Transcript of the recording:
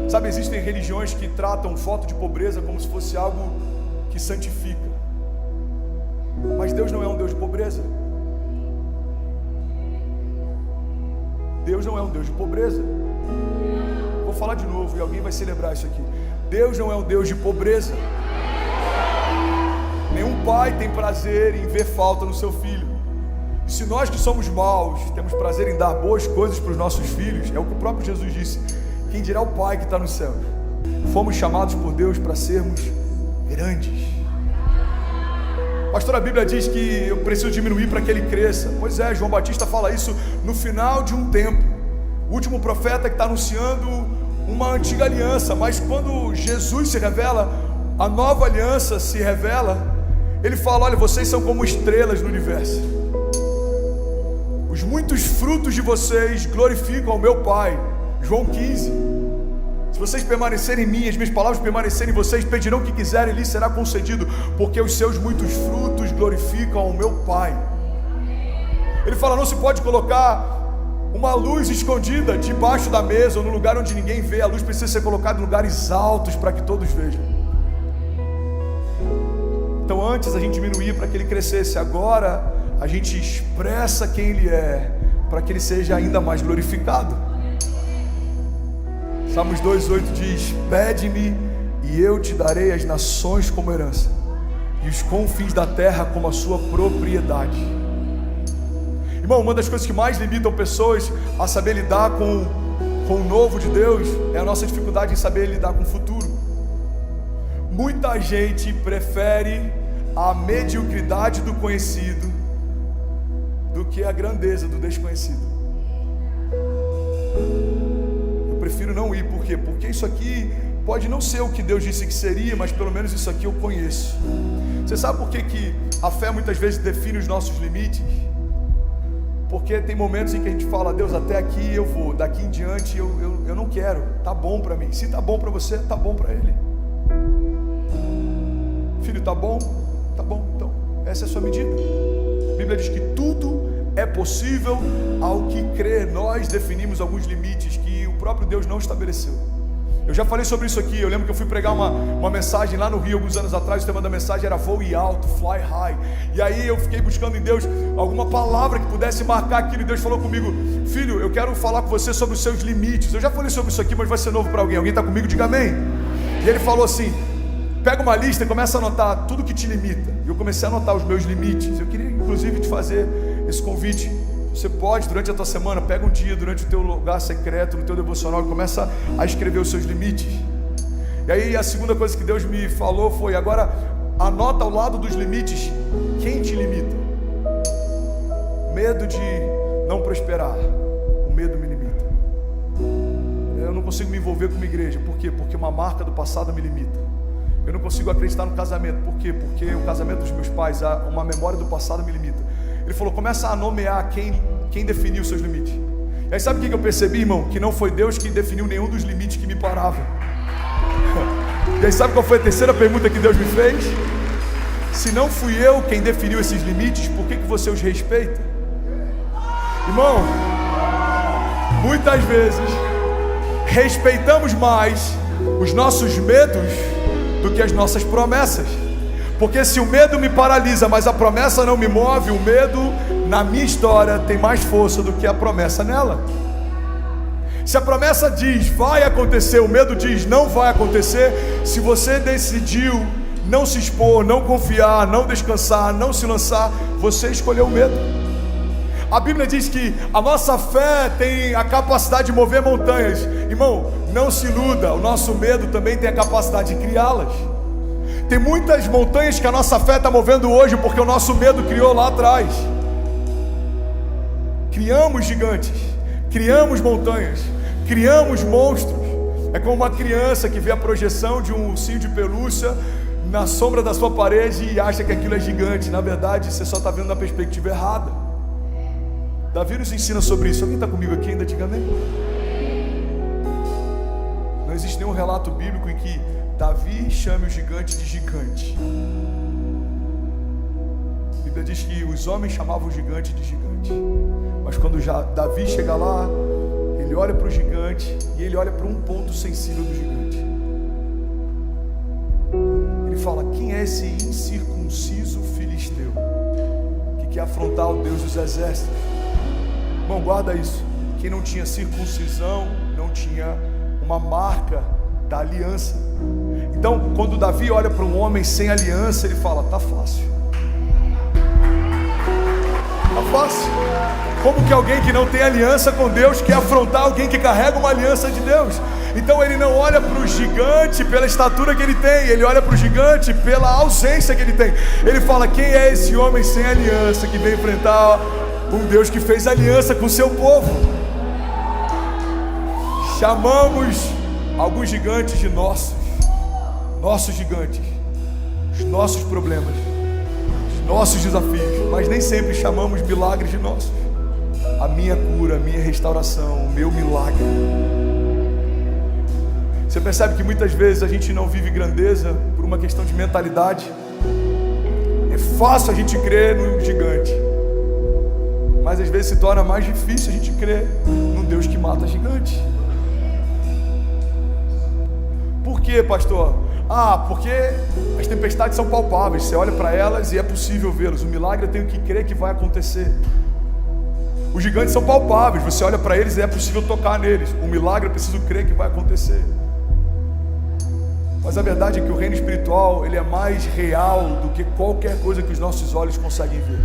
Sabe, existem religiões que tratam foto de pobreza como se fosse algo que santifica. Mas Deus não é um Deus de pobreza. Deus não é um Deus de pobreza. Vou falar de novo e alguém vai celebrar isso aqui. Deus não é um Deus de pobreza. Nenhum pai tem prazer em ver falta no seu filho. E se nós que somos maus temos prazer em dar boas coisas para os nossos filhos, é o que o próprio Jesus disse: quem dirá o Pai que está no céu? Fomos chamados por Deus para sermos grandes. Pastor, a Bíblia diz que eu preciso diminuir para que ele cresça. Pois é, João Batista fala isso no final de um tempo. O último profeta que está anunciando uma antiga aliança. Mas quando Jesus se revela, a nova aliança se revela, ele fala: olha, vocês são como estrelas no universo. Os muitos frutos de vocês glorificam ao meu Pai. João 15. Se vocês permanecerem em mim, as minhas palavras permanecerem em vocês, pedirão o que quiserem e lhes será concedido, porque os seus muitos frutos glorificam ao meu Pai. Ele fala: não se pode colocar uma luz escondida debaixo da mesa ou no lugar onde ninguém vê. A luz precisa ser colocada em lugares altos para que todos vejam. Então antes a gente diminuía para que ele crescesse, agora a gente expressa quem ele é para que ele seja ainda mais glorificado. Salmos 2:8 diz: pede-me e eu te darei as nações como herança e os confins da terra como a sua propriedade. Irmão, uma das coisas que mais limitam pessoas a saber lidar com o novo de Deus é a nossa dificuldade em saber lidar com o futuro. Muita gente prefere a mediocridade do conhecido do que a grandeza do desconhecido. Eu prefiro não ir, por quê? Porque isso aqui pode não ser o que Deus disse que seria, mas pelo menos isso aqui eu conheço. Você sabe por que a fé muitas vezes define os nossos limites? Porque tem momentos em que a gente fala: Deus, até aqui eu vou, daqui em diante eu não quero, tá bom para mim. Se tá bom para você, tá bom para ele. Filho, tá bom? Tá bom, então essa é a sua medida. A Bíblia diz que tudo é possível ao que crê. Nós definimos alguns limites que o próprio Deus não estabeleceu. Eu já falei sobre isso aqui. Eu lembro que eu fui pregar uma mensagem lá no Rio alguns anos atrás. O tema da mensagem era voe alto, fly high. E aí eu fiquei buscando em Deus alguma palavra que pudesse marcar aquilo. E Deus falou comigo: filho, eu quero falar com você sobre os seus limites. Eu já falei sobre isso aqui, mas vai ser novo para alguém. Alguém está comigo? Diga amém. E ele falou assim: pega uma lista e começa a anotar tudo que te limita. E eu comecei a anotar os meus limites. Eu queria inclusive te fazer esse convite. Você pode, durante a tua semana, pega um dia durante o teu lugar secreto, no teu devocional, e começa a escrever os seus limites. E aí a segunda coisa que Deus me falou foi: agora anota ao lado dos limites quem te limita. Medo de não prosperar, o medo me limita. Eu não consigo me envolver com uma igreja. Por quê? Porque uma marca do passado me limita. Eu não consigo acreditar no casamento. Por quê? Porque o casamento dos meus pais, uma memória do passado me limita. Ele falou: começa a nomear quem definiu os seus limites. E aí sabe o que eu percebi, irmão? Que não foi Deus que definiu nenhum dos limites que me paravam. E aí sabe qual foi a terceira pergunta que Deus me fez? Se não fui eu quem definiu esses limites, por que você os respeita? Irmão, muitas vezes respeitamos mais os nossos medos do que as nossas promessas. Porque se o medo me paralisa, mas a promessa não me move, o medo na minha história tem mais força do que a promessa nela. Se a promessa diz vai acontecer, o medo diz não vai acontecer. Se você decidiu não se expor, não confiar, não descansar, não se lançar, você escolheu o medo. A Bíblia diz que a nossa fé tem a capacidade de mover montanhas. Irmão, não se iluda, o nosso medo também tem a capacidade de criá-las. Tem muitas montanhas que a nossa fé está movendo hoje porque o nosso medo criou lá atrás. Criamos gigantes, criamos montanhas, criamos monstros. É como uma criança que vê a projeção de um ursinho de pelúcia na sombra da sua parede e acha que aquilo é gigante. Na verdade, você só está vendo na perspectiva errada. Davi nos ensina sobre isso. Alguém está comigo aqui ainda? Diga amém. Não existe nenhum relato bíblico em que Davi chame o gigante de gigante. A Bíblia diz que os homens chamavam o gigante de gigante. Mas quando Davi chega lá, Ele olha para o gigante e ele olha para um ponto sensível do gigante. Ele fala: quem é esse incircunciso filisteu que quer afrontar o Deus dos exércitos? Irmão, guarda isso. Quem não tinha circuncisão não tinha uma marca da aliança. Então, quando Davi olha para um homem sem aliança, ele fala: tá fácil. Tá fácil. Como que alguém que não tem aliança com Deus quer afrontar alguém que carrega uma aliança de Deus? Então ele não olha para o gigante pela estatura que ele tem, ele olha para o gigante pela ausência que ele tem. Ele fala: quem é esse homem sem aliança que vem enfrentar um Deus que fez aliança com o seu povo? Chamamos alguns gigantes de nossos gigantes, os nossos problemas, os nossos desafios, mas nem sempre chamamos milagres de nossos. A minha cura, a minha restauração, o meu milagre. Você percebe que muitas vezes a gente não vive grandeza por uma questão de mentalidade. É fácil a gente crer no gigante, mas às vezes se torna mais difícil a gente crer num Deus que mata gigante. Por quê, pastor? Porque as tempestades são palpáveis, você olha para elas e é possível vê-las. O milagre eu tenho que crer que vai acontecer. Os gigantes são palpáveis, você olha para eles e é possível tocar neles. O milagre eu preciso crer que vai acontecer. Mas a verdade é que o reino espiritual, ele é mais real do que qualquer coisa que os nossos olhos conseguem ver.